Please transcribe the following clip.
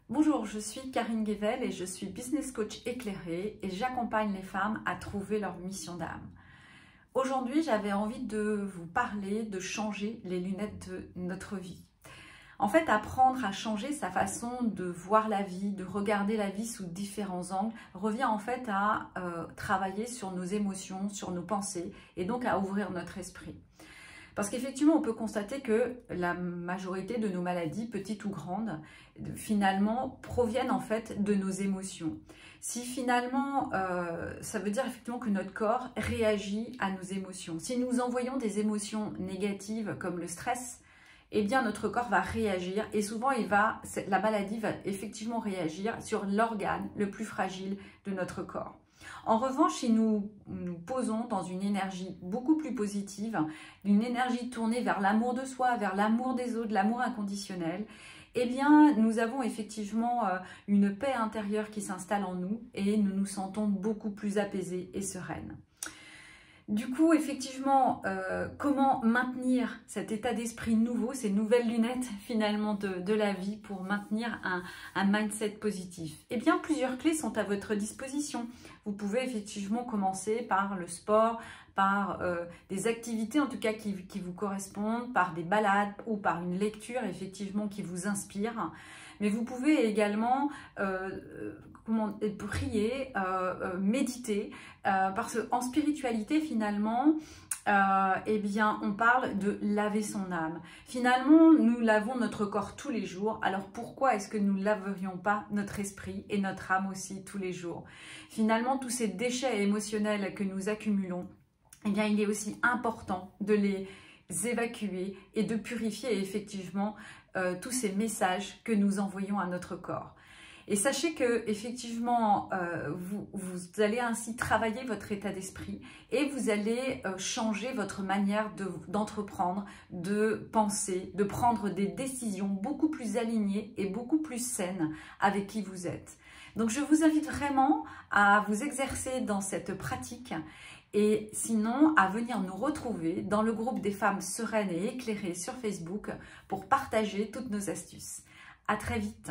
Bonjour, je suis Karine Guével et je suis business coach éclairée et j'accompagne les femmes à trouver leur mission d'âme. Aujourd'hui, j'avais envie de vous parler de changer les lunettes de notre vie. En fait, apprendre à changer sa façon de voir la vie, de regarder la vie sous différents angles, revient en fait à travailler sur nos émotions, sur nos pensées et donc à ouvrir notre esprit. Parce qu'effectivement, on peut constater que la majorité de nos maladies, petites ou grandes, finalement, proviennent en fait de nos émotions. Si finalement, ça veut dire effectivement que notre corps réagit à nos émotions. Si nous envoyons des émotions négatives comme le stress, eh bien notre corps va réagir et souvent la maladie va effectivement réagir sur l'organe le plus fragile de notre corps. En revanche, si nous nous posons dans une énergie beaucoup plus positive, une énergie tournée vers l'amour de soi, vers l'amour des autres, l'amour inconditionnel, eh bien, nous avons effectivement une paix intérieure qui s'installe en nous et nous nous sentons beaucoup plus apaisés et sereines. Du coup, effectivement, comment maintenir cet état d'esprit nouveau, ces nouvelles lunettes finalement de la vie pour maintenir un mindset positif? Eh bien, plusieurs clés sont à votre disposition. Vous pouvez effectivement commencer par le sport, par des activités en tout cas qui vous correspondent, par des balades ou par une lecture effectivement qui vous inspire. Mais vous pouvez également prier, méditer, parce qu'en spiritualité finalement, eh bien, on parle de laver son âme. Finalement, nous lavons notre corps tous les jours, alors pourquoi est-ce que nous ne laverions pas notre esprit et notre âme aussi tous les jours? Finalement, tous ces déchets émotionnels que nous accumulons, eh bien, il est aussi important de les évacuer et de purifier effectivement tous ces messages que nous envoyons à notre corps. Et sachez que effectivement, vous allez ainsi travailler votre état d'esprit et vous allez changer votre manière d'entreprendre, de penser, de prendre des décisions beaucoup plus alignées et beaucoup plus saines avec qui vous êtes. Donc je vous invite vraiment à vous exercer dans cette pratique et sinon à venir nous retrouver dans le groupe des femmes sereines et éclairées sur Facebook pour partager toutes nos astuces. À très vite.